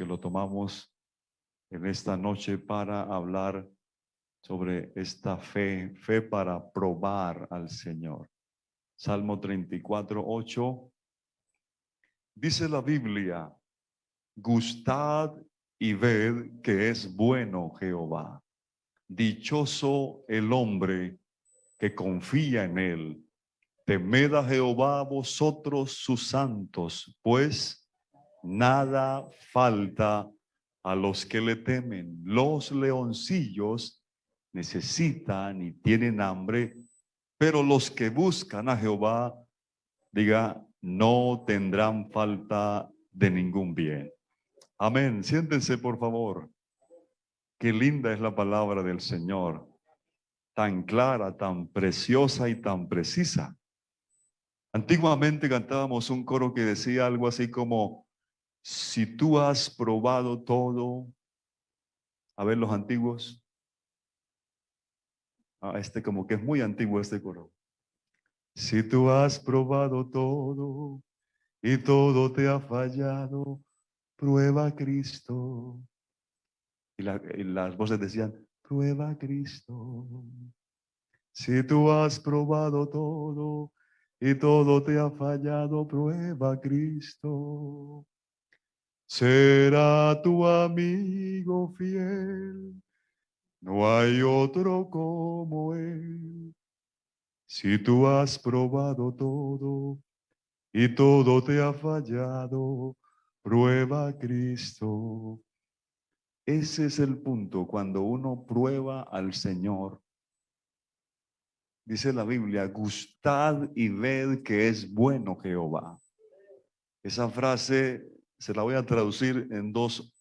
que lo tomamos en esta noche para hablar sobre esta fe para probar al Señor. Salmo 34:8. Dice la Biblia: gustad y ved que es bueno Jehová. Dichoso el hombre que confía en él. Temed a Jehová vosotros sus santos, pues nada falta a los que le temen. Los leoncillos necesitan y tienen hambre, pero los que buscan a Jehová, diga, no tendrán falta de ningún bien. Amén. Siéntense, por favor. Qué linda es la palabra del Señor. Tan clara, tan preciosa y tan precisa. Antiguamente cantábamos un coro que decía algo así como: si tú has probado todo. A ver, los antiguos. Como que es muy antiguo este coro. Si tú has probado todo y todo te ha fallado, prueba a Cristo. Y las voces decían: prueba a Cristo. Si tú has probado todo y todo te ha fallado, prueba a Cristo. Será tu amigo fiel, no hay otro como Él. Si tú has probado todo y todo te ha fallado, prueba a Cristo. Ese es el punto, cuando uno prueba al Señor. Dice la Biblia: gustad y ved que es bueno Jehová. Esa frase se la voy a traducir en dos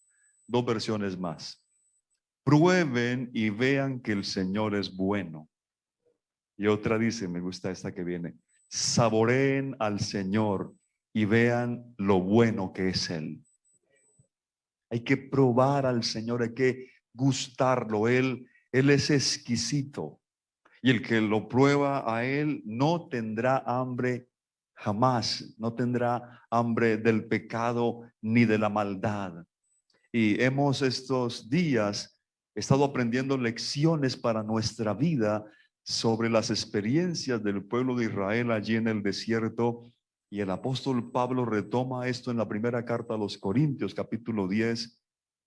versiones más. Prueben y vean que el Señor es bueno. Y otra dice, me gusta esta que viene: saboreen al Señor y vean lo bueno que es Él. Hay que probar al Señor, hay que gustarlo. Él es exquisito. Y el que lo prueba a Él no tendrá hambre jamás, no tendrá hambre del pecado ni de la maldad. Y hemos estos días estado aprendiendo lecciones para nuestra vida sobre las experiencias del pueblo de Israel allí en el desierto. Y el apóstol Pablo retoma esto en la primera carta a los Corintios, capítulo 10,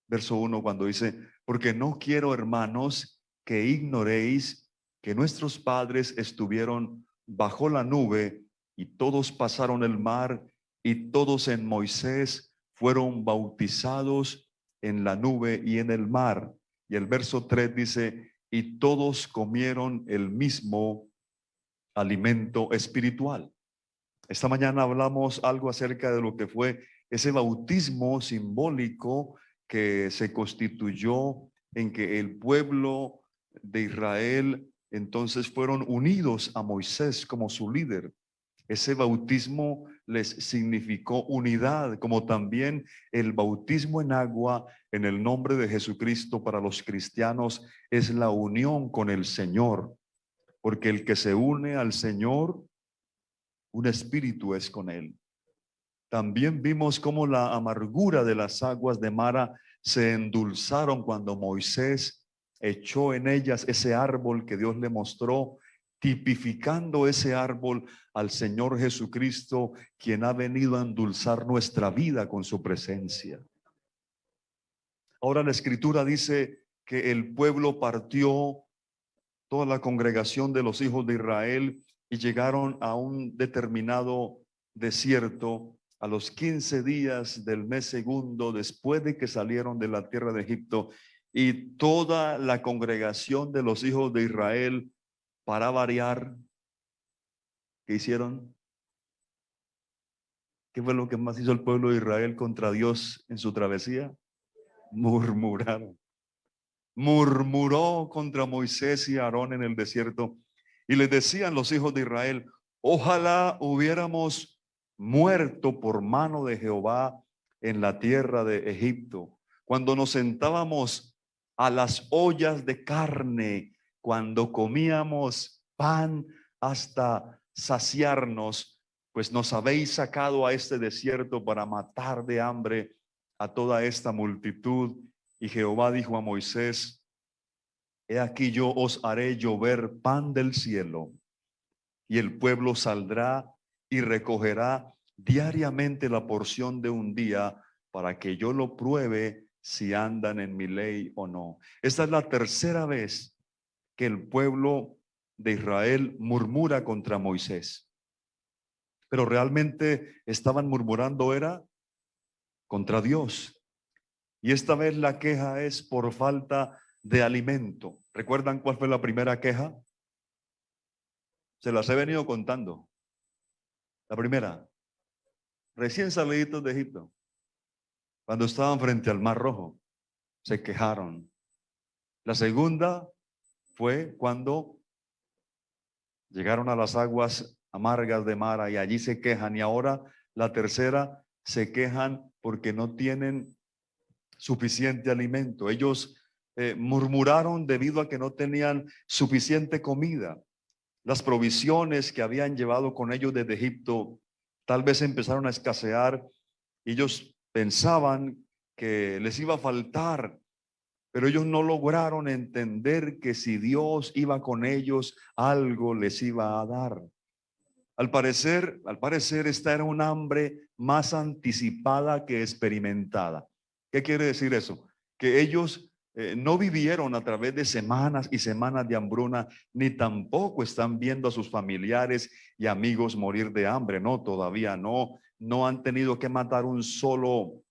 verso 1, cuando dice: porque no quiero, hermanos, que ignoréis que nuestros padres estuvieron bajo la nube y todos pasaron el mar y todos en Moisés fueron bautizados en la nube y en el mar. Y el verso 3 dice: y todos comieron el mismo alimento espiritual. Esta mañana hablamos algo acerca de lo que fue ese bautismo simbólico que se constituyó en que el pueblo de Israel entonces fueron unidos a Moisés como su líder. Ese bautismo les significó unidad, como también el bautismo en agua en el nombre de Jesucristo para los cristianos es la unión con el Señor, porque el que se une al Señor, un espíritu es con Él. También vimos cómo la amargura de las aguas de Mara se endulzaron cuando Moisés echó en ellas ese árbol que Dios le mostró, tipificando ese árbol al Señor Jesucristo, quien ha venido a endulzar nuestra vida con su presencia. Ahora la Escritura dice que el pueblo partió, toda la congregación de los hijos de Israel, y llegaron a un determinado desierto a los 15 días del mes segundo después de que salieron de la tierra de Egipto. Y toda la congregación de los hijos de Israel, para variar, ¿qué hicieron? ¿Qué fue lo que más hizo el pueblo de Israel contra Dios en su travesía? Murmuraron. Murmuró contra Moisés y Aarón en el desierto, y les decían los hijos de Israel: ojalá hubiéramos muerto por mano de Jehová en la tierra de Egipto, cuando nos sentábamos a las ollas de carne, cuando comíamos pan hasta saciarnos, pues nos habéis sacado a este desierto para matar de hambre a toda esta multitud. Y Jehová dijo a Moisés: he aquí yo os haré llover pan del cielo, y el pueblo saldrá y recogerá diariamente la porción de un día, para que yo lo pruebe si andan en mi ley o no. Esta es la tercera vez que el pueblo de Israel murmura contra Moisés. Pero realmente estaban murmurando era contra Dios. Y esta vez la queja es por falta de alimento. ¿Recuerdan cuál fue la primera queja? Se las he venido contando. La primera, recién saliditos de Egipto, cuando estaban frente al Mar Rojo, se quejaron. La segunda fue cuando llegaron a las aguas amargas de Mara y allí se quejan. Y ahora la tercera, se quejan porque no tienen suficiente alimento. Ellos murmuraron debido a que no tenían suficiente comida. Las provisiones que habían llevado con ellos desde Egipto tal vez empezaron a escasear. Ellos pensaban que les iba a faltar, pero ellos no lograron entender que si Dios iba con ellos, algo les iba a dar. Al parecer, esta era un hambre más anticipada que experimentada. ¿Qué quiere decir eso? Que ellos no vivieron a través de semanas y semanas de hambruna, ni tampoco están viendo a sus familiares y amigos morir de hambre. No, todavía no. No han tenido que matar un solo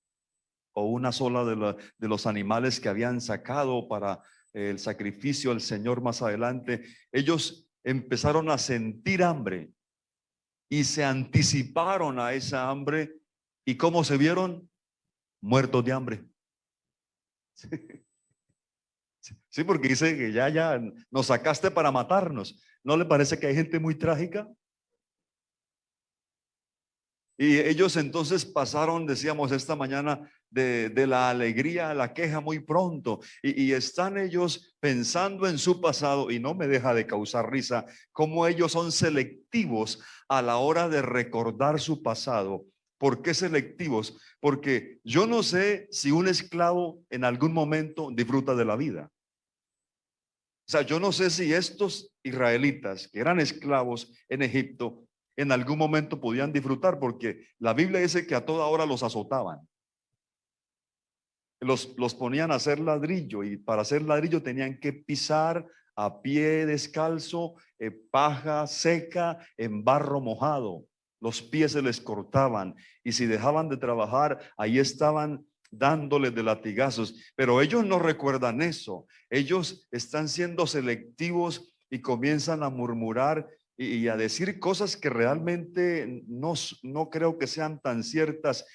o una sola de los animales que habían sacado para el sacrificio al Señor más adelante. Ellos empezaron a sentir hambre y se anticiparon a esa hambre. ¿Y cómo se vieron? Muertos de hambre. Sí, porque dice que ya nos sacaste para matarnos. ¿No le parece que hay gente muy trágica? Y ellos entonces pasaron, decíamos esta mañana, de la alegría a la queja muy pronto. Y están ellos pensando en su pasado, y no me deja de causar risa cómo ellos son selectivos a la hora de recordar su pasado. ¿Por qué selectivos? Porque yo no sé si un esclavo en algún momento disfruta de la vida. O sea, yo no sé si estos israelitas que eran esclavos en Egipto en algún momento podían disfrutar, porque la Biblia dice que a toda hora los azotaban. Los ponían a hacer ladrillo, y para hacer ladrillo tenían que pisar a pie descalzo, paja seca, en barro mojado. Los pies se les cortaban, y si dejaban de trabajar, ahí estaban dándoles de latigazos. Pero ellos no recuerdan eso. Ellos están siendo selectivos y comienzan a murmurar y a decir cosas que realmente no creo que sean tan ciertas.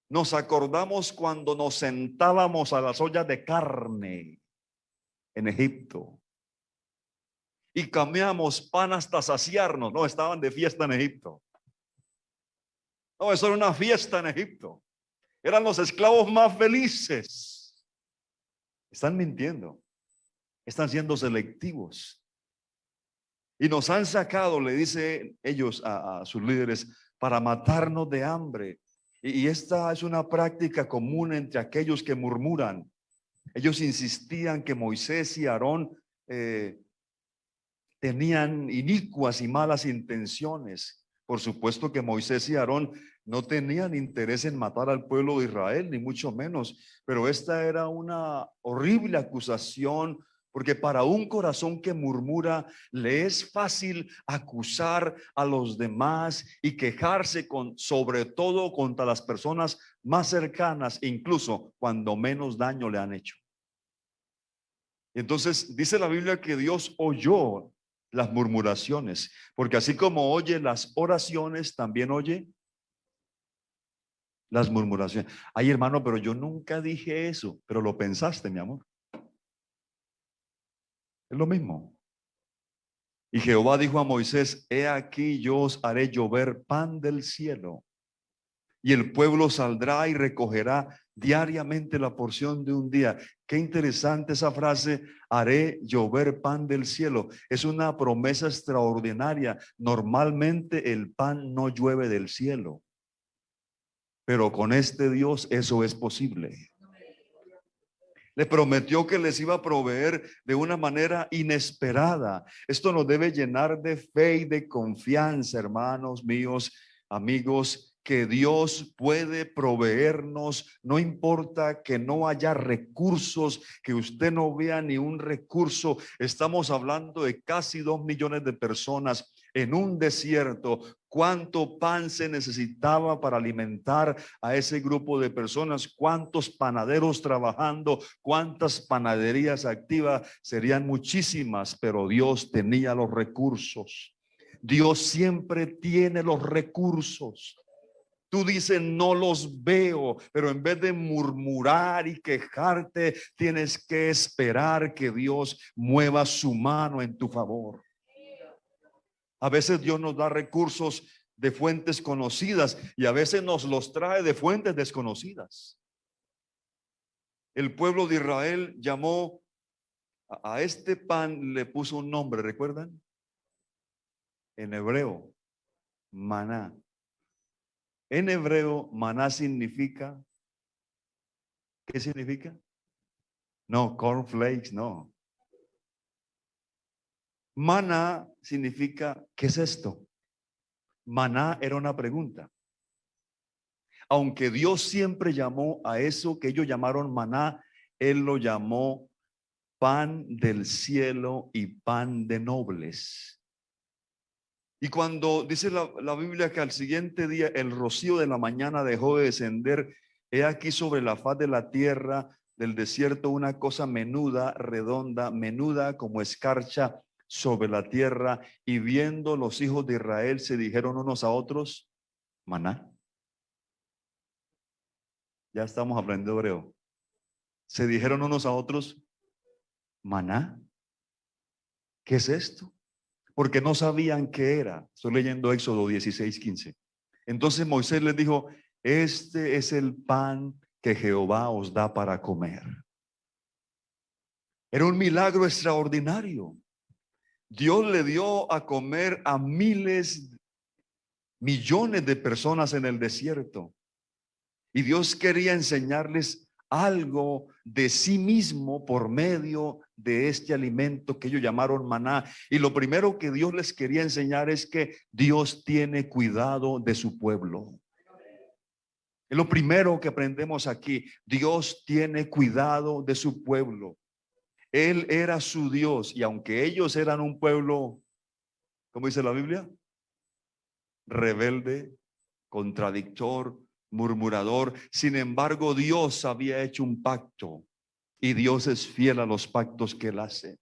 Nos acordamos cuando nos sentábamos a las ollas de carne en Egipto y comíamos pan hasta saciarnos. No, estaban de fiesta en Egipto. No, eso era una fiesta en Egipto. Eran los esclavos más felices. Están mintiendo. Están siendo selectivos. Y nos han sacado, le dicen ellos a sus líderes, para matarnos de hambre. Y esta es una práctica común entre aquellos que murmuran. Ellos insistían que Moisés y Aarón tenían inicuas y malas intenciones. Por supuesto que Moisés y Aarón no tenían interés en matar al pueblo de Israel, ni mucho menos. Pero esta era una horrible acusación, porque para un corazón que murmura le es fácil acusar a los demás y quejarse sobre todo contra las personas más cercanas, incluso cuando menos daño le han hecho. Entonces dice la Biblia que Dios oyó las murmuraciones, porque así como oye las oraciones, también oye las murmuraciones. Ay, hermano, pero yo nunca dije eso, pero lo pensaste, mi amor. Es lo mismo. Y Jehová dijo a Moisés: he aquí yo os haré llover pan del cielo, y el pueblo saldrá y recogerá diariamente la porción de un día. Qué interesante esa frase, haré llover pan del cielo. Es una promesa extraordinaria. Normalmente el pan no llueve del cielo. pero con este Dios eso es posible. Le prometió que les iba a proveer de una manera inesperada. Esto nos debe llenar de fe y de confianza, hermanos míos, amigos, que Dios puede proveernos. No importa que no haya recursos, que usted no vea ni un recurso. Estamos hablando de casi 2 millones de personas en un desierto. ¿Cuánto pan se necesitaba para alimentar a ese grupo de personas? ¿Cuántos panaderos trabajando? ¿Cuántas panaderías activas? Serían muchísimas, pero Dios tenía los recursos. Dios siempre tiene los recursos. Tú dices, no los veo, pero en vez de murmurar y quejarte, tienes que esperar que Dios mueva su mano en tu favor. A veces Dios nos da recursos de fuentes conocidas y a veces nos los trae de fuentes desconocidas. El pueblo de Israel llamó a este pan, le puso un nombre, ¿recuerdan? En hebreo, maná. En hebreo, maná significa, ¿qué significa? No, cornflakes, no. Maná significa, ¿qué es esto? Maná era una pregunta. Aunque Dios siempre llamó a eso que ellos llamaron maná, Él lo llamó pan del cielo y pan de nobles. Y cuando dice la Biblia que al siguiente día el rocío de la mañana dejó de descender, he aquí sobre la faz de la tierra del desierto una cosa menuda, redonda, menuda como escarcha sobre la tierra. Y viendo los hijos de Israel se dijeron unos a otros, maná. Ya estamos aprendiendo hebreo. Se dijeron unos a otros, maná. ¿Qué es esto? Porque no sabían qué era. Estoy leyendo Éxodo 16:15. Entonces Moisés les dijo, este es el pan que Jehová os da para comer. Era un milagro extraordinario. Dios le dio a comer a miles, millones de personas en el desierto. Y Dios quería enseñarles algo de sí mismo por medio de este alimento que ellos llamaron maná. Y lo primero que Dios les quería enseñar es que Dios tiene cuidado de su pueblo. Es lo primero que aprendemos aquí. Dios tiene cuidado de su pueblo. Él era su Dios y aunque ellos eran un pueblo, ¿cómo dice la Biblia? Rebelde, contradictor, murmurador. Sin embargo, Dios había hecho un pacto y Dios es fiel a los pactos que Él hace.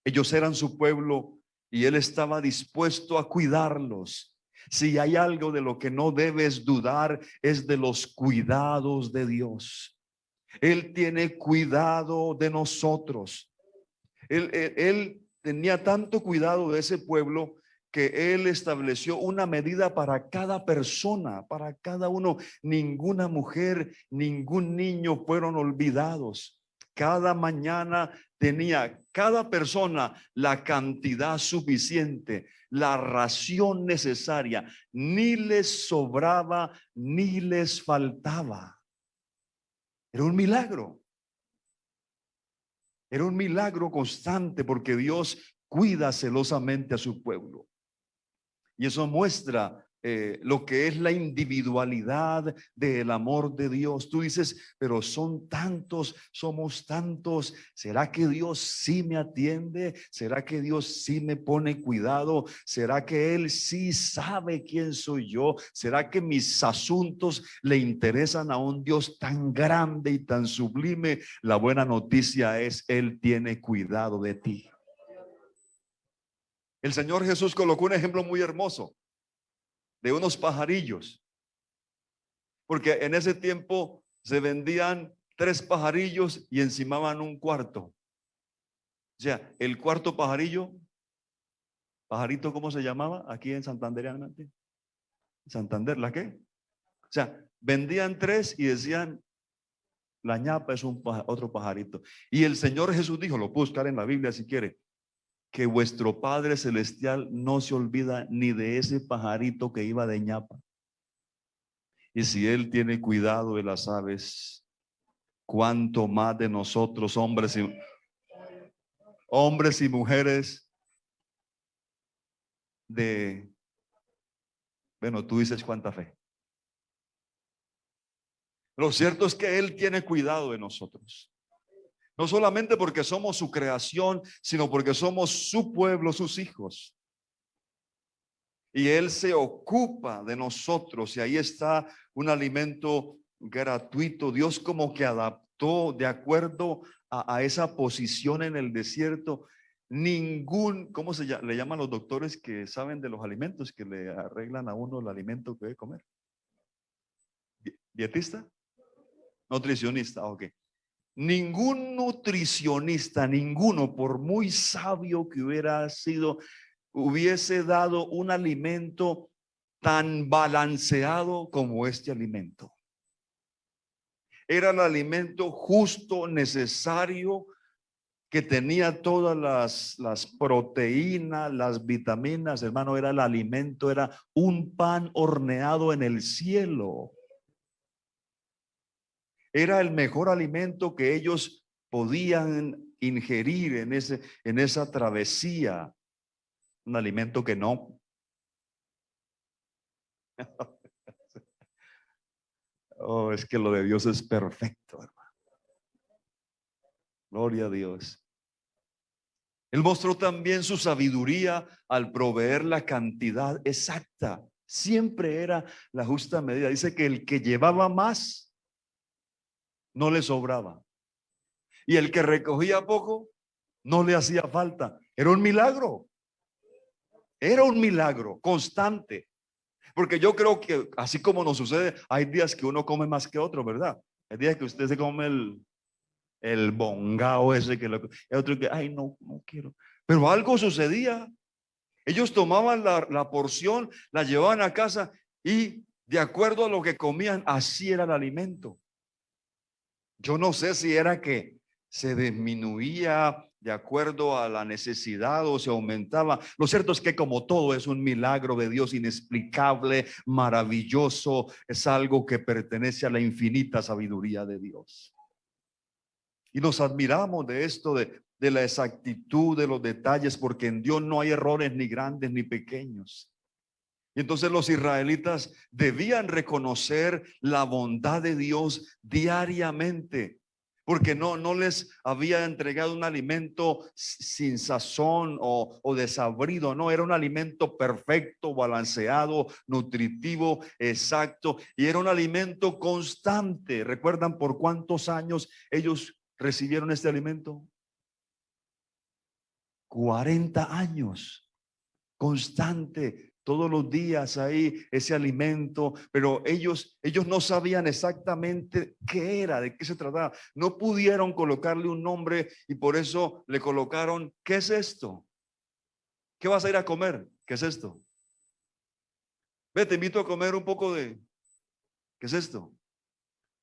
Ellos eran su pueblo y Él estaba dispuesto a cuidarlos. Si hay algo de lo que no debes dudar, es de los cuidados de Dios. Él tiene cuidado de nosotros. Él tenía tanto cuidado de ese pueblo que Él estableció una medida para cada persona, para cada uno. Ninguna mujer, ningún niño fueron olvidados. Cada mañana tenía cada persona la cantidad suficiente, la ración necesaria. Ni les sobraba, ni les faltaba. Era un milagro. Era un milagro constante porque Dios cuida celosamente a su pueblo. Y eso muestra lo que es la individualidad del amor de Dios. Tú dices, pero son tantos, somos tantos. ¿Será que Dios sí me atiende? ¿Será que Dios sí me pone cuidado? ¿Será que Él sí sabe quién soy yo? ¿Será que mis asuntos le interesan a un Dios tan grande y tan sublime? La buena noticia es, Él tiene cuidado de ti. El Señor Jesús colocó un ejemplo muy hermoso de unos pajarillos, porque en ese tiempo se vendían 3 pajarillos y encimaban un cuarto. O sea, el cuarto pajarito, ¿cómo se llamaba aquí en Santander? Santander, ¿la qué? O sea, vendían 3 y decían, la ñapa es otro pajarito. Y el Señor Jesús dijo, lo puedo buscar en la Biblia si quiere, que vuestro Padre Celestial no se olvida ni de ese pajarito que iba de ñapa. Y si Él tiene cuidado de las aves, cuánto más de nosotros, hombres y mujeres de, bueno, tú dices cuánta fe. Lo cierto es que Él tiene cuidado de nosotros. No solamente porque somos su creación, sino porque somos su pueblo, sus hijos. Y Él se ocupa de nosotros y ahí está un alimento gratuito. Dios como que adaptó de acuerdo a esa posición en el desierto. ¿Cómo le llaman los doctores que saben de los alimentos, que le arreglan a uno el alimento que debe comer? ¿Dietista? Nutricionista, ok. Ningún nutricionista, ninguno, por muy sabio que hubiera sido, hubiese dado un alimento tan balanceado como este alimento. Era el alimento justo, necesario, que tenía todas las proteínas, las vitaminas, hermano. Era el alimento, era un pan horneado en el cielo. Era el mejor alimento que ellos podían ingerir en esa travesía. Un alimento que no. Oh, es que lo de Dios es perfecto, hermano. Gloria a Dios. Él mostró también su sabiduría al proveer la cantidad exacta. Siempre era la justa medida. Dice que el que llevaba más no le sobraba. Y el que recogía poco no le hacía falta. Era un milagro. Era un milagro constante. Porque yo creo que así como nos sucede, hay días que uno come más que otro, ¿verdad? Hay días que usted se come el bongao ese que el otro que, ay, no quiero. Pero algo sucedía. Ellos tomaban la porción, la llevaban a casa y de acuerdo a lo que comían, así era el alimento. Yo no sé si era que se disminuía de acuerdo a la necesidad o se aumentaba. Lo cierto es que como todo es un milagro de Dios inexplicable, maravilloso, es algo que pertenece a la infinita sabiduría de Dios. Y nos admiramos de esto, de la exactitud de los detalles, porque en Dios no hay errores ni grandes ni pequeños. Y entonces los israelitas debían reconocer la bondad de Dios diariamente, porque no les había entregado un alimento sin sazón o desabrido. No, era un alimento perfecto, balanceado, nutritivo, exacto, y era un alimento constante. ¿Recuerdan por cuántos años ellos recibieron este alimento? 40 años, constante, todos los días ahí ese alimento, pero ellos no sabían exactamente qué era, de qué se trataba. No pudieron colocarle un nombre y por eso le colocaron, ¿qué es esto? ¿Qué vas a ir a comer? ¿Qué es esto? Ve, te invito a comer un poco de, ¿qué es esto?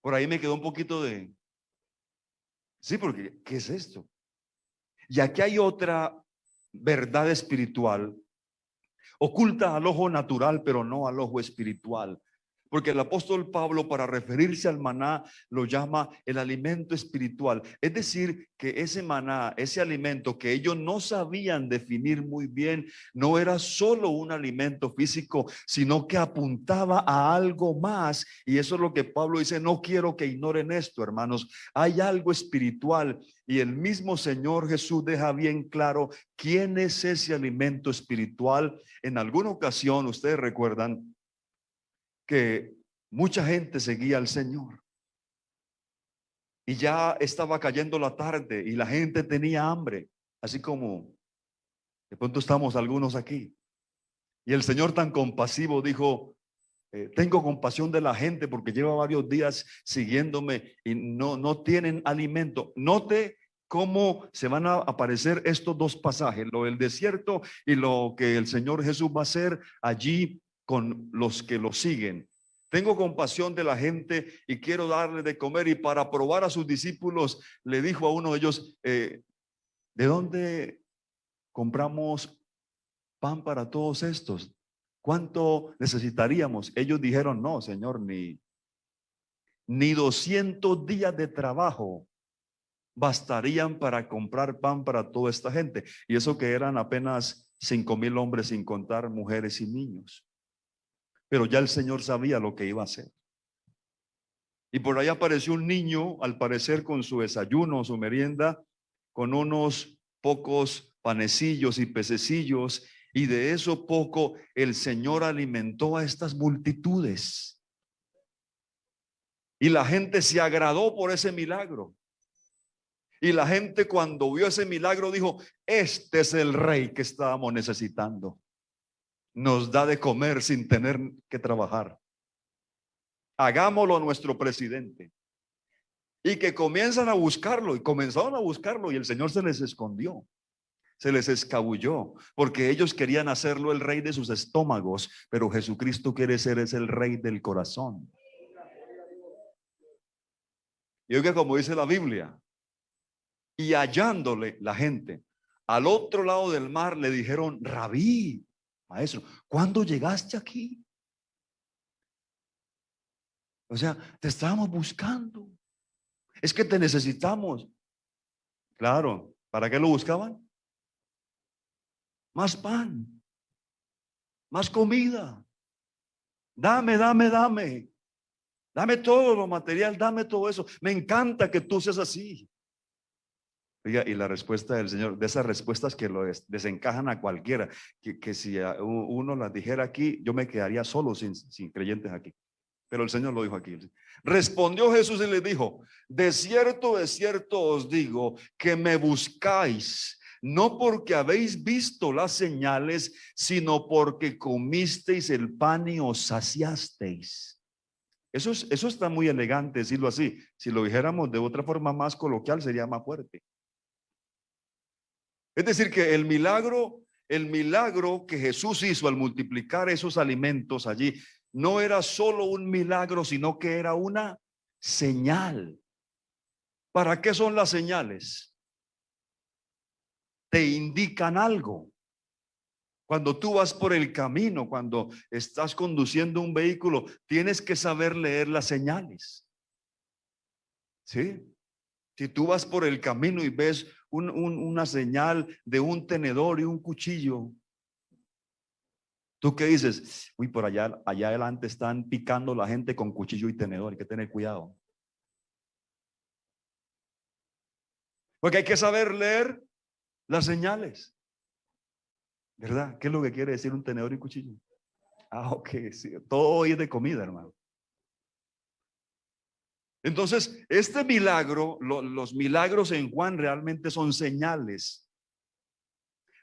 Por ahí me quedó un poquito de, sí, porque, ¿qué es esto? Y aquí hay otra verdad espiritual oculta al ojo natural, pero no al ojo espiritual. Porque el apóstol Pablo, para referirse al maná, lo llama el alimento espiritual. Es decir, que ese maná, ese alimento que ellos no sabían definir muy bien, no era solo un alimento físico, sino que apuntaba a algo más. Y eso es lo que Pablo dice, no quiero que ignoren esto, hermanos. Hay algo espiritual y el mismo Señor Jesús deja bien claro quién es ese alimento espiritual. En alguna ocasión, ustedes recuerdan que mucha gente seguía al Señor y ya estaba cayendo la tarde y la gente tenía hambre, así como de pronto estamos algunos aquí. Y el Señor tan compasivo dijo, tengo compasión de la gente porque lleva varios días siguiéndome y no tienen alimento. Note cómo se van a aparecer estos dos pasajes, lo del desierto y lo que el Señor Jesús va a hacer allí con los que lo siguen. Tengo compasión de la gente y quiero darle de comer. Y para probar a sus discípulos, le dijo a uno de ellos, ¿de dónde compramos pan para todos estos? ¿Cuánto necesitaríamos? Ellos dijeron, no, Señor, ni 200 días de trabajo bastarían para comprar pan para toda esta gente. Y eso que eran apenas 5,000 hombres, sin contar mujeres y niños. Pero ya el Señor sabía lo que iba a hacer. Y por ahí apareció un niño, al parecer con su desayuno, su merienda, con unos pocos panecillos y pececillos, y de eso poco el Señor alimentó a estas multitudes. Y la gente se agradó por ese milagro. Y la gente, cuando vio ese milagro, dijo: este es el rey que estábamos necesitando. Nos da de comer sin tener que trabajar. Hagámoslo nuestro presidente. Y que comienzan a buscarlo, y comenzaron a buscarlo, y el Señor se les escondió, se les escabulló, porque ellos querían hacerlo el rey de sus estómagos, pero Jesucristo quiere ser el rey del corazón. Y oiga, como dice la Biblia, y hallándole la gente al otro lado del mar, le dijeron: Rabí, maestro, ¿cuándo llegaste aquí? O sea, te estábamos buscando, es que te necesitamos. Claro, ¿para qué lo buscaban? Más pan, más comida. Dame, dame, dame. Dame todo lo material, dame todo eso. Me encanta que tú seas así. Oiga, y la respuesta del Señor, de esas respuestas que lo desencajan a cualquiera, que si uno las dijera aquí, yo me quedaría solo sin creyentes aquí. Pero el Señor lo dijo aquí. Respondió Jesús y le dijo: de cierto os digo que me buscáis, no porque habéis visto las señales, sino porque comisteis el pan y os saciasteis. Eso está muy elegante decirlo así. Si lo dijéramos de otra forma más coloquial, sería más fuerte. Es decir, que el milagro que Jesús hizo al multiplicar esos alimentos allí, no era solo un milagro, sino que era una señal. ¿Para qué son las señales? Te indican algo. Cuando tú vas por el camino, cuando estás conduciendo un vehículo, tienes que saber leer las señales. ¿Sí? Si tú vas por el camino y ves una señal de un tenedor y un cuchillo, ¿tú qué dices? Uy, por allá adelante están picando la gente con cuchillo y tenedor, hay que tener cuidado. Porque hay que saber leer las señales, ¿verdad? ¿Qué es lo que quiere decir un tenedor y cuchillo? Ah, ok, sí, todo hoy es de comida, hermano. Entonces, este milagro, los milagros en Juan realmente son señales.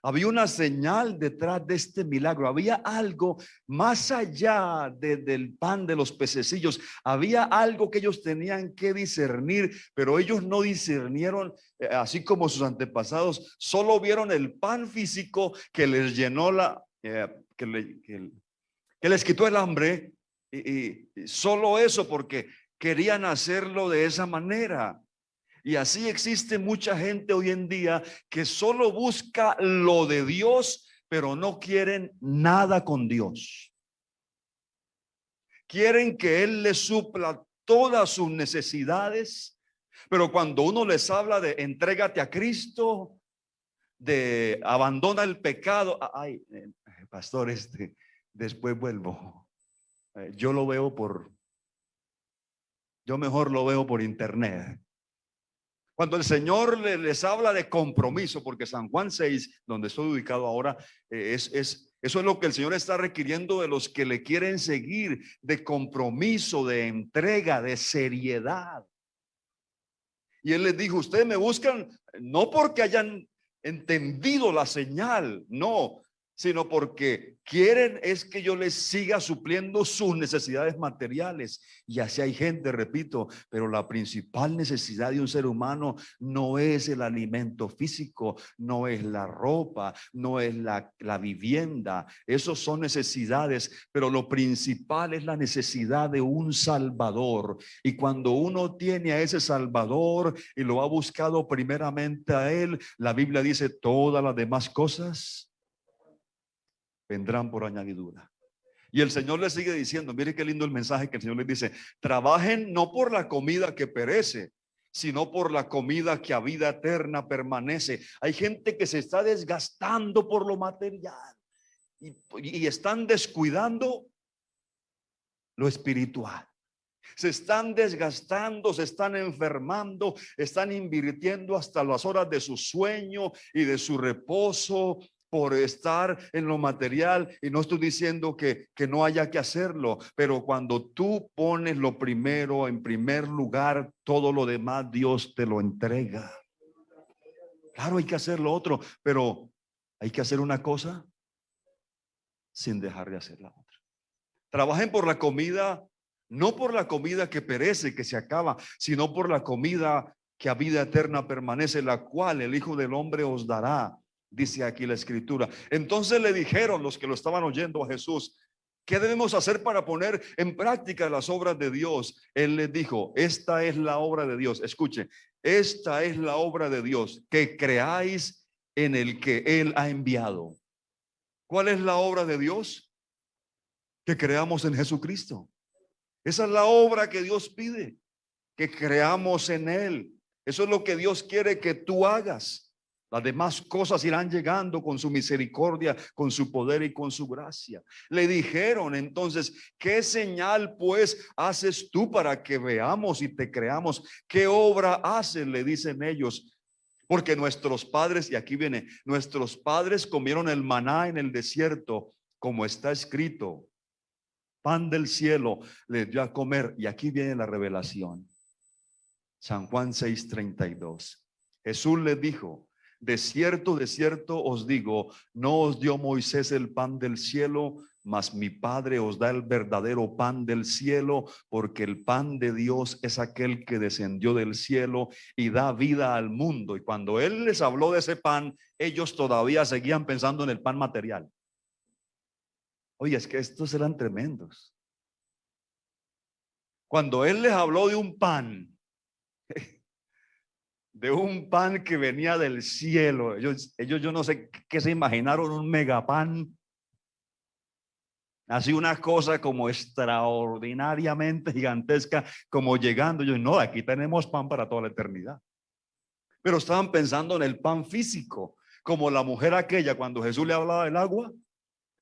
Había una señal detrás de este milagro. Había algo más allá del pan de los pececillos. Había algo que ellos tenían que discernir, pero ellos no discernieron, así como sus antepasados. Solo vieron el pan físico que les llenó que les quitó el hambre. Y solo eso, porque querían hacerlo de esa manera. Y así existe mucha gente hoy en día que solo busca lo de Dios, pero no quieren nada con Dios. Quieren que Él les supla todas sus necesidades, pero cuando uno les habla de entrégate a Cristo, de abandona el pecado, ay, pastor, después vuelvo. Yo mejor lo veo por internet. Cuando el Señor les habla de compromiso, porque San Juan 6, donde estoy ubicado ahora, eso es lo que el Señor está requiriendo de los que le quieren seguir, de compromiso, de entrega, de seriedad. Y Él les dijo: ustedes me buscan no porque hayan entendido la señal, no, sino porque quieren es que yo les siga supliendo sus necesidades materiales. Y así hay gente, repito, pero la principal necesidad de un ser humano no es el alimento físico, no es la ropa, no es la vivienda. Esos son necesidades, pero lo principal es la necesidad de un Salvador. Y cuando uno tiene a ese Salvador y lo ha buscado primeramente a Él, la Biblia dice: todas las demás cosas vendrán por añadidura. Y el Señor le sigue diciendo, mire qué lindo el mensaje que el Señor les dice: trabajen no por la comida que perece, sino por la comida que a vida eterna permanece. Hay gente que se está desgastando por lo material y están descuidando lo espiritual. Se están desgastando, se están enfermando, están invirtiendo hasta las horas de su sueño y de su reposo por estar en lo material. Y no estoy diciendo que no haya que hacerlo, pero cuando tú pones lo primero en primer lugar, todo lo demás Dios te lo entrega. Claro, hay que hacer lo otro, pero hay que hacer una cosa sin dejar de hacer la otra. Trabajen por la comida, no por la comida que perece, que se acaba, sino por la comida que a vida eterna permanece, la cual el Hijo del Hombre os dará, dice aquí la Escritura. Entonces le dijeron los que lo estaban oyendo a Jesús: ¿qué debemos hacer para poner en práctica las obras de Dios? Él les dijo: esta es la obra de Dios. Escuche, esta es la obra de Dios, que creáis en el que Él ha enviado. ¿Cuál es la obra de Dios? Que creamos en Jesucristo. Esa es la obra que Dios pide, que creamos en Él. Eso es lo que Dios quiere que tú hagas. Las demás cosas irán llegando con su misericordia, con su poder y con su gracia. Le dijeron entonces: ¿qué señal pues haces tú para que veamos y te creamos? ¿Qué obra haces? Le dicen ellos. Porque nuestros padres, y aquí viene, nuestros padres comieron el maná en el desierto, como está escrito: pan del cielo les dio a comer. Y aquí viene la revelación. San Juan 6:32. Jesús les dijo: de cierto os digo, no os dio Moisés el pan del cielo, mas mi Padre os da el verdadero pan del cielo, porque el pan de Dios es aquel que descendió del cielo y da vida al mundo. Y cuando Él les habló de ese pan, ellos todavía seguían pensando en el pan material. Oye, es que estos eran tremendos. Cuando Él les habló de un pan que venía del cielo, ellos yo no sé qué se imaginaron, un megapan, así una cosa como extraordinariamente gigantesca, como llegando. Yo no, aquí tenemos pan para toda la eternidad. Pero estaban pensando en el pan físico, como la mujer aquella cuando Jesús le hablaba del agua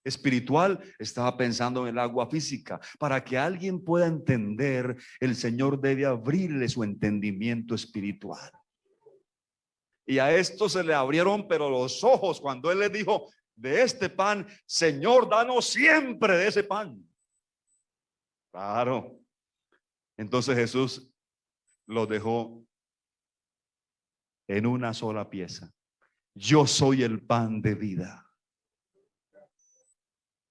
espiritual, estaba pensando en el agua física. Para que alguien pueda entender, el Señor debe abrirle su entendimiento espiritual. Y a esto se le abrieron pero los ojos cuando Él les dijo: de este pan, Señor, danos siempre de ese pan. Claro. Entonces Jesús lo dejó en una sola pieza: yo soy el pan de vida.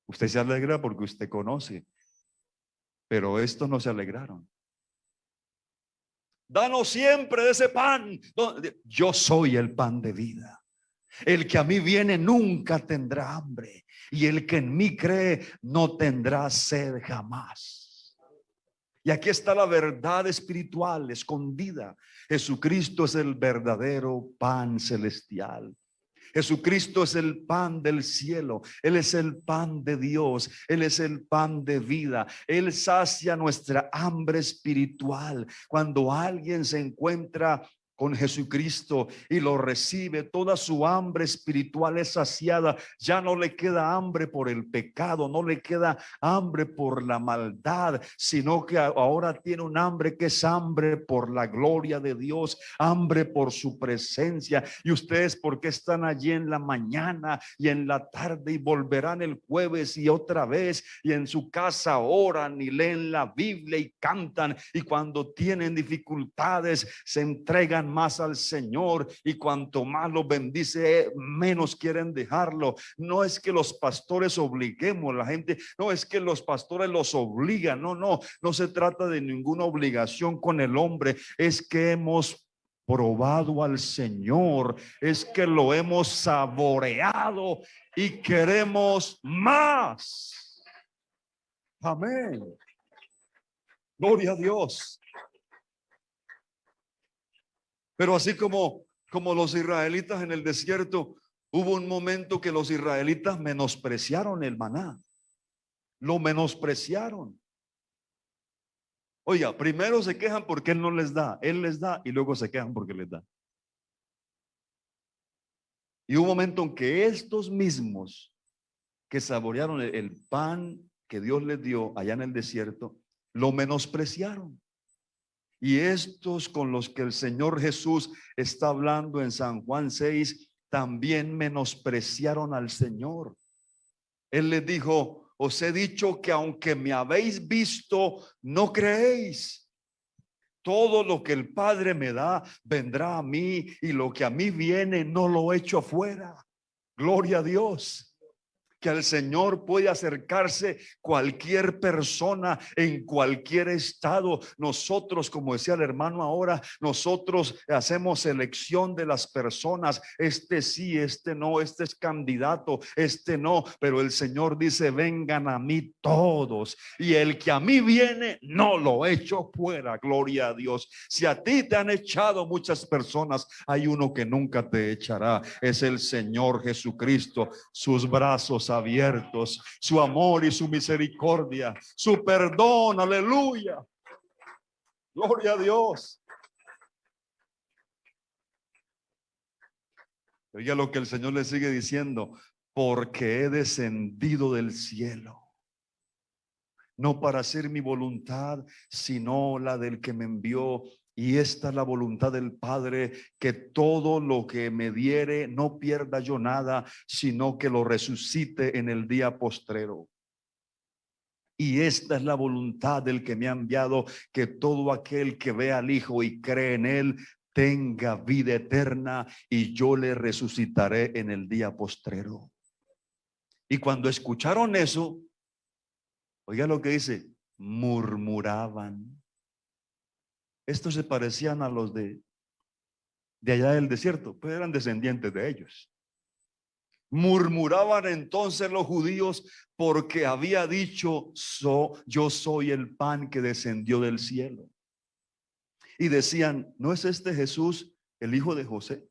Usted se alegra porque usted conoce, pero estos no se alegraron. Danos siempre de ese pan. Yo soy el pan de vida. El que a mí viene nunca tendrá hambre, y el que en mí cree no tendrá sed jamás. Y aquí está la verdad espiritual escondida. Jesucristo es el verdadero pan celestial. Jesucristo es el pan del cielo. Él es el pan de Dios. Él es el pan de vida. Él sacia nuestra hambre espiritual. Cuando alguien se encuentra con Jesucristo y lo recibe, toda su hambre espiritual es saciada. Ya no le queda hambre por el pecado, no le queda hambre por la maldad, sino que ahora tiene un hambre que es hambre por la gloria de Dios, hambre por su presencia. Y ustedes, ¿por qué están allí en la mañana y en la tarde y volverán el jueves y otra vez, y en su casa oran y leen la Biblia y cantan, y cuando tienen dificultades se entregan más al Señor, y cuanto más lo bendice, menos quieren dejarlo? No es que los pastores obliguemos a la gente, no es que los pastores los obligan, no se trata de ninguna obligación con el hombre. Es que hemos probado al Señor, es que lo hemos saboreado y queremos más. Amén. Gloria a Dios. Pero así como los israelitas en el desierto, hubo un momento que los israelitas menospreciaron el maná. lo menospreciaron. Oiga, primero se quejan porque Él no les da, Él les da y luego se quejan porque les da. Y hubo un momento en que estos mismos que saborearon el pan que Dios les dio allá en el desierto, lo menospreciaron. Y estos con los que el Señor Jesús está hablando en San Juan 6, también menospreciaron al Señor. Él les dijo: os he dicho que aunque me habéis visto, no creéis. Todo lo que el Padre me da vendrá a mí, y lo que a mí viene no lo echo fuera. Gloria a Dios. Que al Señor puede acercarse cualquier persona en cualquier estado. Nosotros, como decía el hermano ahora, nosotros hacemos selección de las personas. Este sí, este no, este es candidato, este no. Pero el Señor dice: vengan a mí todos, y el que a mí viene no lo echo fuera. Gloria a Dios. Si a ti te han echado muchas personas, hay uno que nunca te echará. Es el Señor Jesucristo. Sus brazos abiertos, su amor y su misericordia, su perdón, aleluya, gloria a Dios. Oiga lo que el Señor le sigue diciendo: porque he descendido del cielo, no para hacer mi voluntad, sino la del que me envió. Y esta es la voluntad del Padre, que todo lo que me diere no pierda yo nada, sino que lo resucite en el día postrero. Y esta es la voluntad del que me ha enviado, que todo aquel que vea al Hijo y cree en Él tenga vida eterna, y yo le resucitaré en el día postrero. Y cuando escucharon eso, oiga lo que dice: murmuraban. Estos se parecían a los de allá del desierto, pero eran descendientes de ellos. Murmuraban entonces los judíos, porque había dicho: yo soy el pan que descendió del cielo. Y decían: ¿no es este Jesús el hijo de José,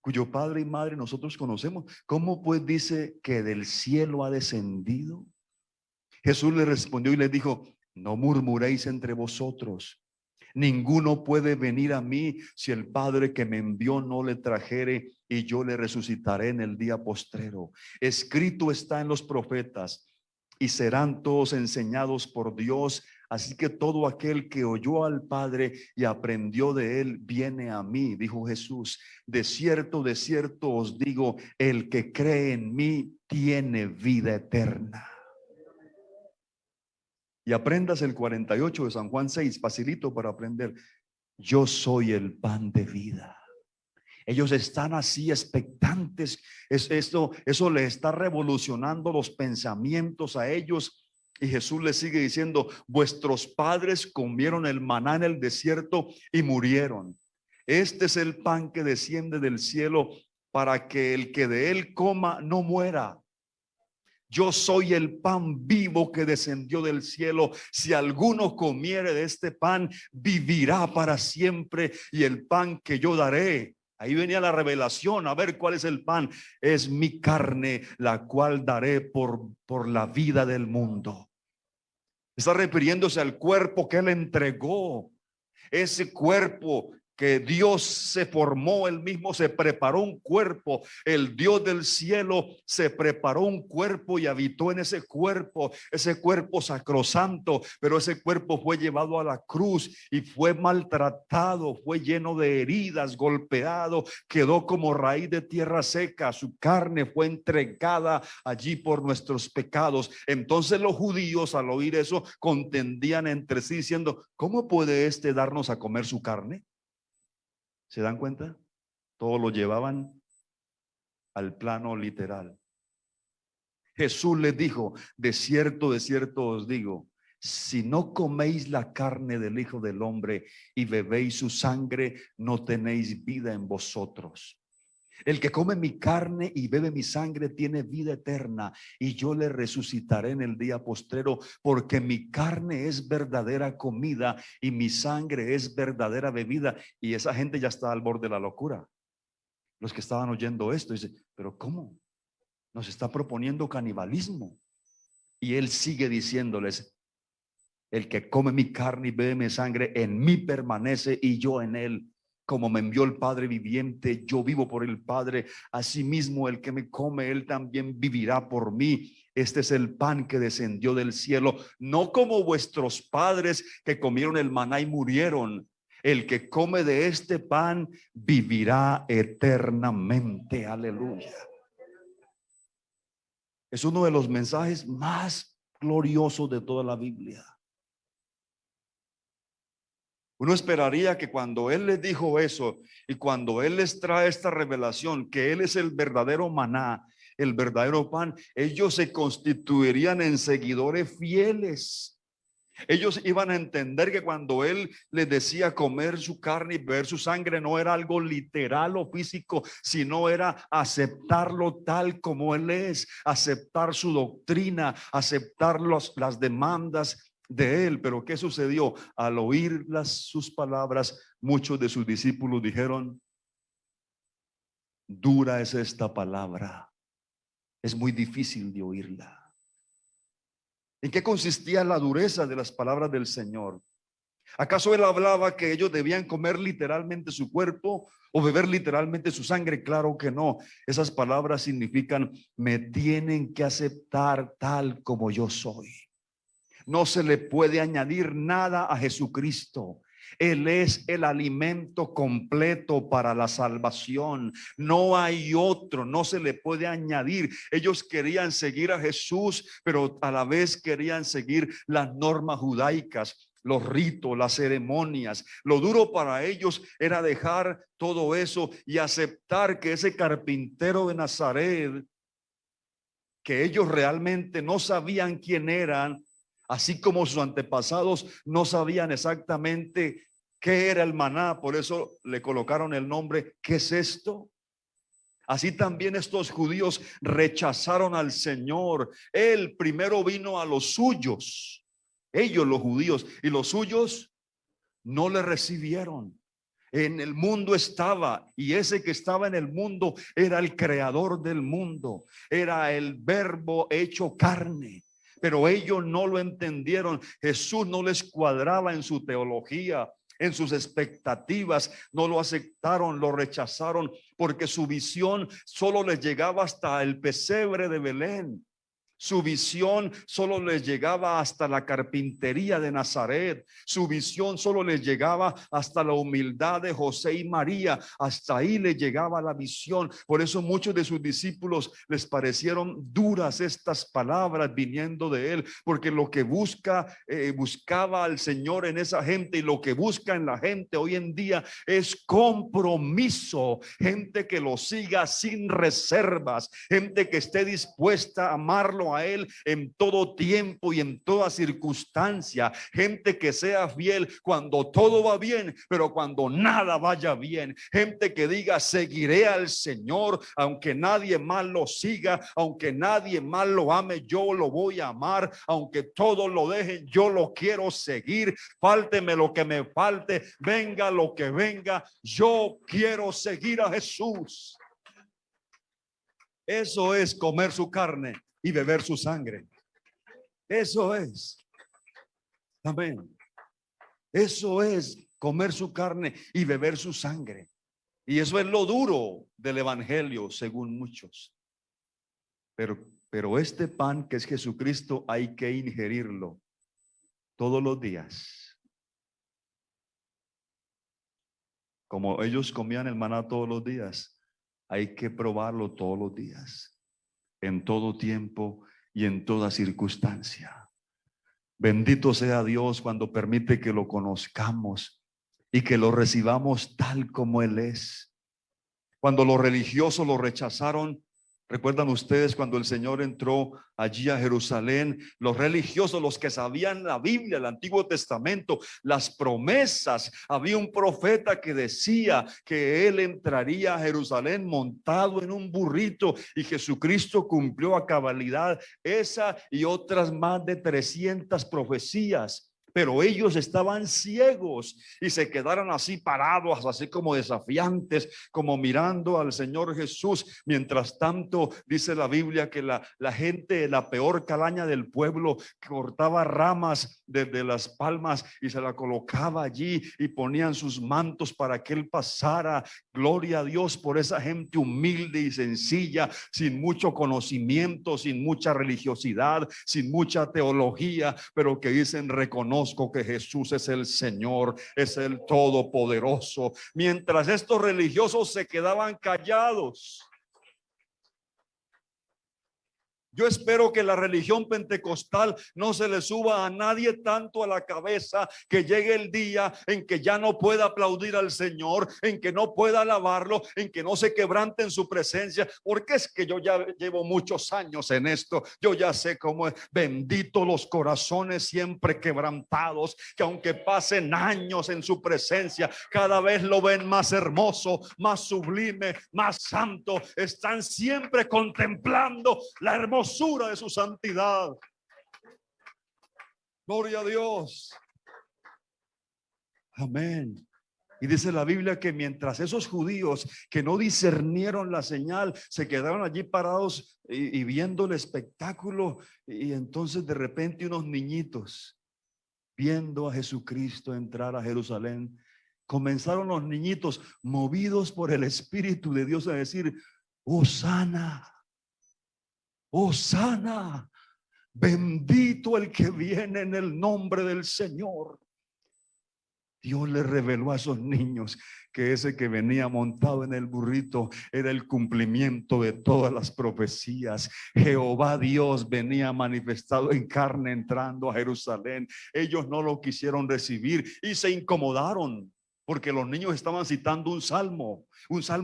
cuyo padre y madre nosotros conocemos? ¿Cómo pues dice que del cielo ha descendido? Jesús le respondió y le dijo: no murmuréis entre vosotros. Ninguno puede venir a mí si el Padre que me envió no le trajere, y yo le resucitaré en el día postrero. Escrito está en los profetas: y serán todos enseñados por Dios. Así que todo aquel que oyó al Padre y aprendió de él viene a mí, dijo Jesús. De cierto os digo, el que cree en mí tiene vida eterna. Y aprendas el 48 de San Juan 6, facilito para aprender. Yo soy el pan de vida. Ellos están así expectantes. Eso les está revolucionando los pensamientos a ellos. Y Jesús les sigue diciendo: vuestros padres comieron el maná en el desierto y murieron. Este es el pan que desciende del cielo, para que el que de él coma no muera. Yo soy el pan vivo que descendió del cielo. Si alguno comiere de este pan, vivirá para siempre. Y el pan que yo daré, ahí venía la revelación. A ver, ¿cuál es el pan? Es mi carne, la cual daré por la vida del mundo. Está refiriéndose al cuerpo que él entregó. Ese cuerpo que Dios se formó, él mismo se preparó un cuerpo. El Dios del cielo se preparó un cuerpo y habitó en ese cuerpo sacrosanto. Pero ese cuerpo fue llevado a la cruz y fue maltratado, fue lleno de heridas, golpeado, quedó como raíz de tierra seca. Su carne fue entregada allí por nuestros pecados. Entonces los judíos, al oír eso, contendían entre sí diciendo: ¿cómo puede este darnos a comer su carne? ¿Se dan cuenta? Todo lo llevaban al plano literal. Jesús les dijo: de cierto os digo, si no coméis la carne del Hijo del Hombre y bebéis su sangre, no tenéis vida en vosotros. El que come mi carne y bebe mi sangre tiene vida eterna, y yo le resucitaré en el día postrero, porque mi carne es verdadera comida y mi sangre es verdadera bebida. Y esa gente ya está al borde de la locura. Los que estaban oyendo esto dicen: pero ¿cómo? Nos está proponiendo canibalismo. Y él sigue diciéndoles: el que come mi carne y bebe mi sangre, en mí permanece y yo en él. Como me envió el Padre viviente, yo vivo por el Padre. Asimismo, el que me come, él también vivirá por mí. Este es el pan que descendió del cielo, no como vuestros padres que comieron el maná y murieron. El que come de este pan vivirá eternamente. Aleluya. Es uno de los mensajes más gloriosos de toda la Biblia. Uno esperaría que cuando Él les dijo eso y cuando Él les trae esta revelación, que Él es el verdadero maná, el verdadero pan, ellos se constituirían en seguidores fieles. Ellos iban a entender que cuando Él les decía comer su carne y beber su sangre, no era algo literal o físico, sino era aceptarlo tal como Él es, aceptar su doctrina, aceptar las demandas de Él. Pero ¿qué sucedió? Al oír sus palabras, muchos de sus discípulos dijeron: dura es esta palabra, es muy difícil de oírla. ¿En qué consistía la dureza de las palabras del Señor? ¿Acaso Él hablaba que ellos debían comer literalmente su cuerpo o beber literalmente su sangre? Claro que no. Esas palabras significan: me tienen que aceptar tal como yo soy. No se le puede añadir nada a Jesucristo. Él es el alimento completo para la salvación. No hay otro, no se le puede añadir. Ellos querían seguir a Jesús, pero a la vez querían seguir las normas judaicas, los ritos, las ceremonias. Lo duro para ellos era dejar todo eso y aceptar que ese carpintero de Nazaret, que ellos realmente no sabían quién eran, así como sus antepasados no sabían exactamente qué era el maná, por eso le colocaron el nombre, ¿qué es esto? Así también estos judíos rechazaron al Señor. Él primero vino a los suyos, ellos los judíos, y los suyos no le recibieron. En el mundo estaba, y ese que estaba en el mundo era el creador del mundo, era el verbo hecho carne. Pero ellos no lo entendieron. Jesús no les cuadraba en su teología, en sus expectativas. No lo aceptaron, lo rechazaron, porque su visión solo les llegaba hasta el pesebre de Belén. Su visión solo les llegaba hasta la carpintería de Nazaret. Su visión solo les llegaba hasta la humildad de José y María. Hasta ahí les llegaba la visión. Por eso muchos de sus discípulos les duras estas palabras viniendo de él, porque lo que buscaba al Señor en esa gente, y lo que busca en la gente hoy en día es compromiso. Gente que lo siga sin reservas, gente que esté dispuesta a amarlo a él en todo tiempo y en toda circunstancia. Gente que sea fiel cuando todo va bien, pero cuando nada vaya bien. Gente que diga: seguiré al Señor aunque nadie más lo siga, aunque nadie más lo ame, yo lo voy a amar. Aunque todos lo dejen, yo lo quiero seguir. Fálteme lo que me falte, venga lo que venga, yo quiero seguir a Jesús. Eso es comer su carne y beber su sangre. Eso es. Amén. Eso es comer su carne y beber su sangre. Y eso es lo duro del evangelio, según muchos. Pero este pan que es Jesucristo hay que ingerirlo todos los días. Como ellos comían el maná todos los días, hay que probarlo todos los días, en todo tiempo y en toda circunstancia. Bendito sea Dios cuando permite que lo conozcamos y que lo recibamos tal como Él es. Cuando los religiosos lo rechazaron, ¿recuerdan ustedes cuando el Señor entró allí a Jerusalén? Los religiosos, los que sabían la Biblia, el Antiguo Testamento, las promesas. Había un profeta que decía que él entraría a Jerusalén montado en un burrito, y Jesucristo cumplió a cabalidad esa y otras más de 300 profecías. pero ellos estaban ciegos y se quedaron así parados, así como desafiantes, como mirando al Señor Jesús. Mientras tanto, dice la Biblia que la gente, la peor calaña del pueblo, cortaba ramas de las palmas y se la colocaba allí y ponían sus mantos para que él pasara. Gloria a Dios por esa gente humilde y sencilla, sin mucho conocimiento, sin mucha religiosidad, sin mucha teología, pero que dicen: reconozco que Jesús es el Señor, es el Todopoderoso. Mientras estos religiosos se quedaban callados. Yo espero que la religión pentecostal no se le suba a nadie tanto a la cabeza que llegue el día en que ya no pueda aplaudir al Señor, en que no pueda alabarlo, en que no se quebrante en su presencia, porque es que yo ya llevo muchos años en esto. Yo ya sé cómo es. Bendito los corazones siempre quebrantados, que aunque pasen años en su presencia, cada vez lo ven más hermoso, más sublime, más santo. Están siempre contemplando la hermosura de su santidad. Gloria a Dios. Amén. Y dice la Biblia que mientras esos judíos que no discernieron la señal se quedaron allí parados y viendo el espectáculo, y entonces de repente unos niñitos, viendo a Jesucristo entrar a Jerusalén, comenzaron los niñitos, movidos por el Espíritu de Dios, a decir: Hosana, Hosana, bendito el que viene en el nombre del Señor. Dios le reveló a esos niños que ese que venía montado en el burrito era el cumplimiento de todas las profecías. Jehová Dios venía manifestado en carne entrando a Jerusalén. Ellos no lo quisieron recibir y se incomodaron, porque los niños estaban citando un salmo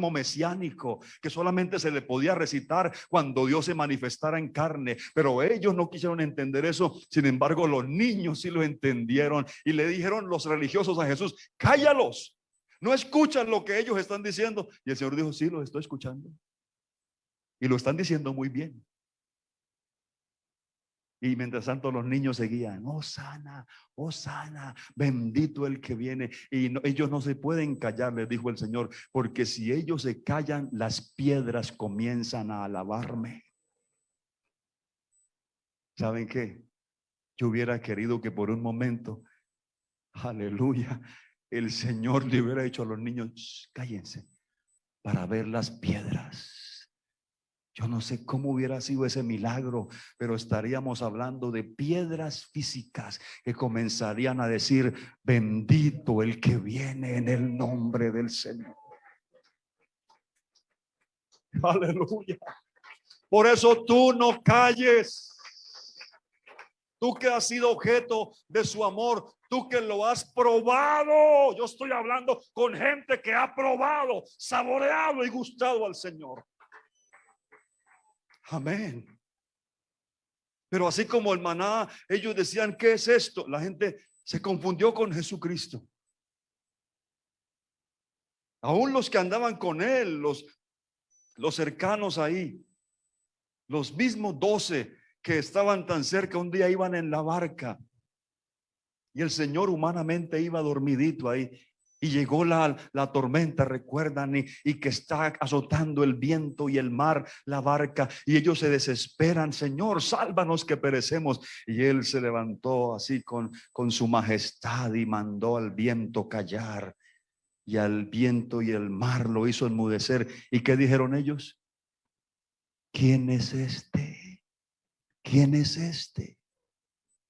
mesiánico que solamente se le podía recitar cuando Dios se manifestara en carne, pero ellos no quisieron entender eso. Sin embargo, los niños sí lo entendieron y le dijeron los religiosos a Jesús: cállalos, no escuchan lo que ellos están diciendo. Y el Señor dijo: sí, los estoy escuchando y lo están diciendo muy bien. Y mientras tanto los niños seguían: Hosana, Hosana, bendito el que viene. Y ellos no se pueden callar, les dijo el Señor, porque si ellos se callan, las piedras comienzan a alabarme. ¿Saben qué? Yo hubiera querido que por un momento, aleluya, el Señor le hubiera dicho a los niños: cállense, para ver las piedras. Yo no sé cómo hubiera sido ese milagro, pero estaríamos hablando de piedras físicas que comenzarían a decir: bendito el que viene en el nombre del Señor. Aleluya. Por eso tú no calles. Tú que has sido objeto de su amor, tú que lo has probado. Yo estoy hablando con gente que ha probado, saboreado y gustado al Señor. Amén. Pero así como el maná, ellos decían: ¿qué es esto? La gente se confundió con Jesucristo. Aún los que andaban con él, los cercanos ahí, los mismos 12 que estaban tan cerca, un día iban en la barca y el Señor humanamente iba dormidito ahí. Y llegó la tormenta, recuerdan, y que está azotando el viento y el mar, la barca, y ellos se desesperan: Señor, sálvanos que perecemos. Y él se levantó así con su majestad y mandó al viento callar, y al viento y el mar lo hizo enmudecer. ¿Y qué dijeron ellos? ¿Quién es este? ¿Quién es este?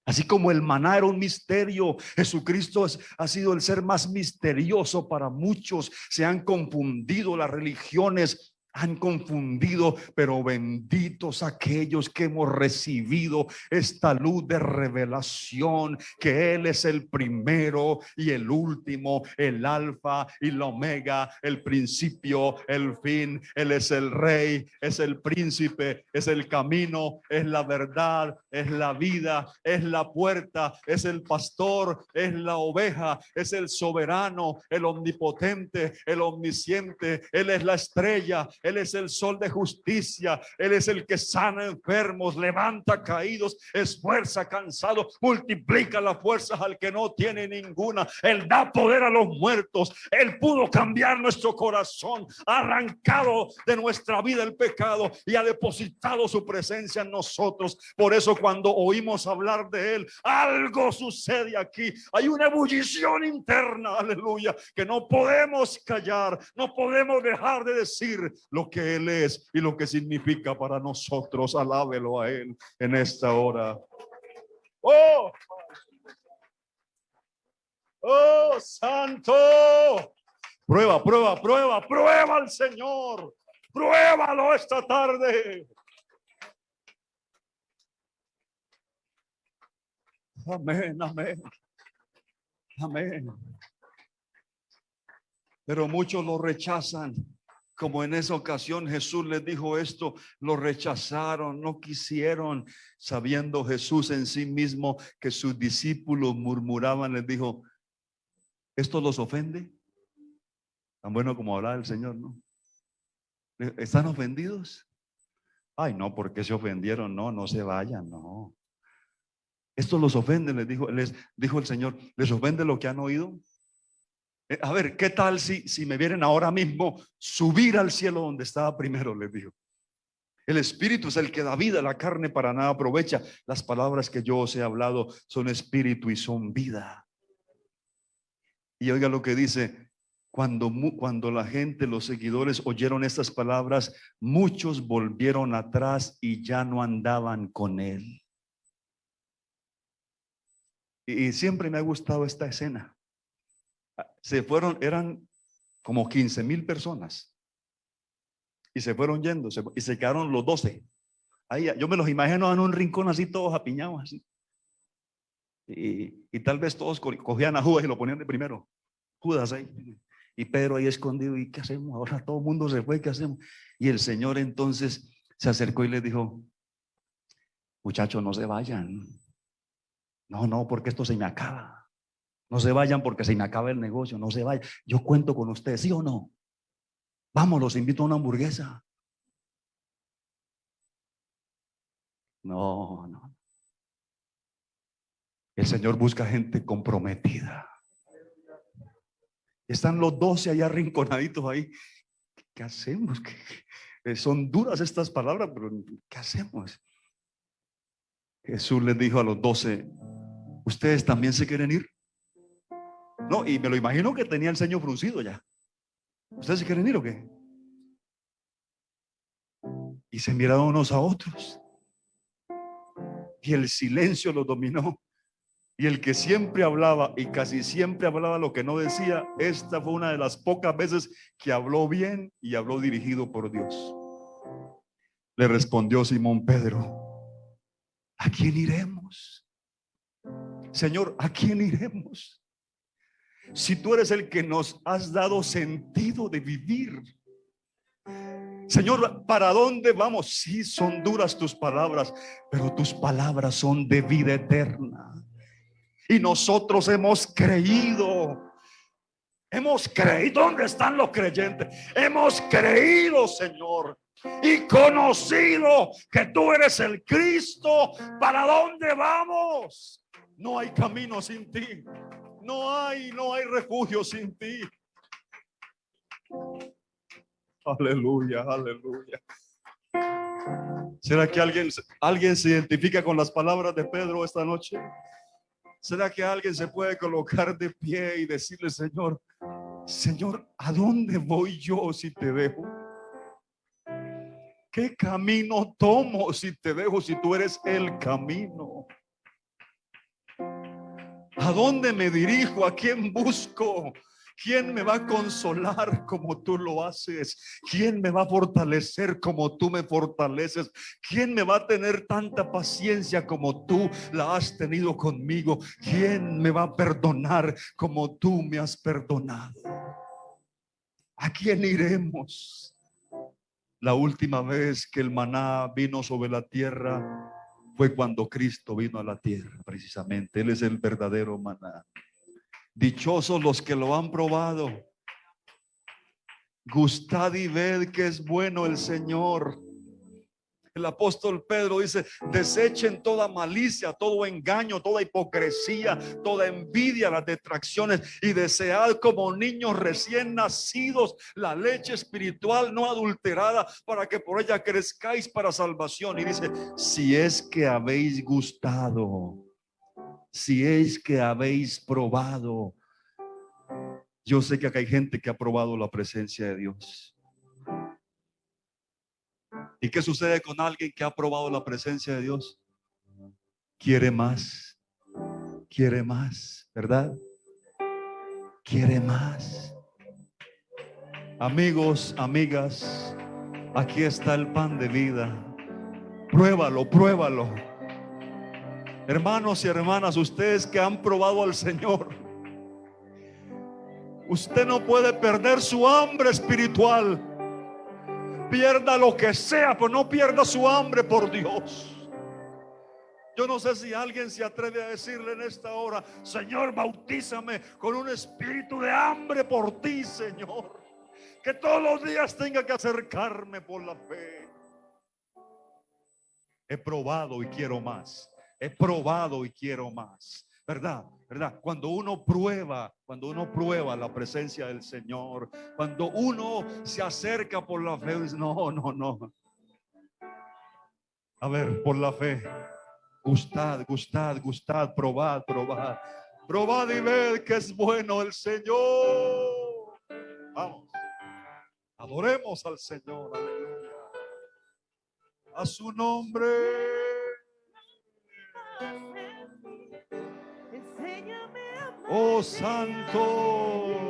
Así como el maná era un misterio, Jesucristo ha sido el ser más misterioso para muchos. Se han confundido las religiones, han confundido, pero benditos aquellos que hemos recibido esta luz de revelación, que Él es el primero y el último, el alfa y la omega, el principio, el fin. Él es el rey, es el príncipe, es el camino, es la verdad, es la vida, es la puerta, es el pastor, es la oveja, es el soberano, el omnipotente, el omnisciente. Él es la estrella, Él es el sol de justicia. Él es el que sana enfermos, levanta caídos, esfuerza cansado, multiplica las fuerzas al que no tiene ninguna. Él da poder a los muertos. Él pudo cambiar nuestro corazón, ha arrancado de nuestra vida el pecado y ha depositado su presencia en nosotros. Por eso cuando oímos hablar de Él, algo sucede aquí. Hay una ebullición interna, aleluya, que no podemos callar, no podemos dejar de decir lo que Él es y lo que significa para nosotros. Alábelo a Él en esta hora. Oh, oh, santo. Prueba, prueba, prueba, prueba al Señor. Pruébalo esta tarde. Amén, amén. Amén. Pero muchos lo rechazan. Como en esa ocasión Jesús les dijo esto, lo rechazaron, no quisieron, sabiendo Jesús en sí mismo que sus discípulos murmuraban, les dijo, ¿esto los ofende? Tan bueno como hablaba el Señor, ¿no? ¿Están ofendidos? Ay, no, ¿por qué se ofendieron? No, no se vayan, no. Esto los ofende, les dijo el Señor, ¿les ofende lo que han oído? A ver, ¿qué tal si me vienen ahora mismo subir al cielo donde estaba primero? Les dijo. El Espíritu es el que da vida, la carne para nada aprovecha. Las palabras que yo os he hablado son espíritu y son vida. Y oiga lo que dice, cuando la gente, los seguidores oyeron estas palabras, muchos volvieron atrás y ya no andaban con Él. Y siempre me ha gustado esta escena. Se fueron, eran como 15,000 personas y se fueron yendo y se quedaron los 12. Ahí yo me los imagino en un rincón así, todos apiñados así, y tal vez todos cogían a Judas y lo ponían de primero, Judas ahí, y Pedro ahí escondido. ¿Y qué hacemos? Ahora todo el mundo se fue, ¿qué hacemos? Y el Señor entonces se acercó y les dijo, muchachos, no se vayan. No, porque esto se me acaba. No se vayan porque se me acaba el negocio. No se vayan. Yo cuento con ustedes, ¿sí o no? Vamos, los invito a una hamburguesa. No. El Señor busca gente comprometida. Están los 12 allá arrinconaditos ahí. ¿Qué hacemos? Son duras estas palabras, pero ¿qué hacemos? Jesús les dijo a los 12, ¿ustedes también se quieren ir? No, y me lo imagino que tenía el ceño fruncido ya. ¿Ustedes se quieren ir o qué? Y se miraron unos a otros. Y el silencio los dominó. Y el que siempre hablaba y casi siempre hablaba lo que no decía, esta fue una de las pocas veces que habló bien y habló dirigido por Dios. Le respondió Simón Pedro, ¿a quién iremos? Señor, ¿a quién iremos? Si tú eres el que nos has dado sentido de vivir. Señor, ¿para dónde vamos? Sí, son duras tus palabras, pero tus palabras son de vida eterna. Y nosotros hemos creído. ¿Dónde están los creyentes? Hemos creído, Señor, y conocido que tú eres el Cristo. ¿Para dónde vamos? No hay camino sin ti. No hay refugio sin ti. Aleluya, aleluya. ¿Será que alguien se identifica con las palabras de Pedro esta noche? ¿Será que alguien se puede colocar de pie y decirle, Señor, ¿a dónde voy yo si te dejo? ¿Qué camino tomo si te dejo, si tú eres el camino? ¿A dónde me dirijo? ¿A quién busco? ¿Quién me va a consolar como tú lo haces? ¿Quién me va a fortalecer como tú me fortaleces? ¿Quién me va a tener tanta paciencia como tú la has tenido conmigo? ¿Quién me va a perdonar como tú me has perdonado? ¿A quién iremos? La última vez que el maná vino sobre la tierra fue cuando Cristo vino a la tierra, precisamente. Él es el verdadero maná. Dichosos los que lo han probado. Gustad y ved que es bueno el Señor. El apóstol Pedro dice: desechen toda malicia, todo engaño, toda hipocresía, toda envidia, las detracciones, y desead como niños recién nacidos la leche espiritual no adulterada, para que por ella crezcáis para salvación. Y dice: si es que habéis gustado, si es que habéis probado. Yo sé que acá hay gente que ha probado la presencia de Dios. ¿Y qué sucede con alguien que ha probado la presencia de Dios? Quiere más, ¿verdad? Quiere más. Amigos, amigas, aquí está el pan de vida. Pruébalo, pruébalo. Hermanos y hermanas, ustedes que han probado al Señor, usted no puede perder su hambre espiritual. Pierda lo que sea, pero no pierda su hambre por Dios. Yo no sé si alguien se atreve a decirle en esta hora: Señor, bautízame con un espíritu de hambre por ti, Señor. Que todos los días tenga que acercarme por la fe. He probado y quiero más. He probado y quiero más. ¿Verdad? ¿Verdad? Cuando uno prueba la presencia del Señor, cuando uno se acerca por la fe, dice: no. A ver, por la fe. Gustad, probad. Probad y ved que es bueno el Señor. Vamos. Adoremos al Señor. Aleluya. A su nombre. Oh Santo.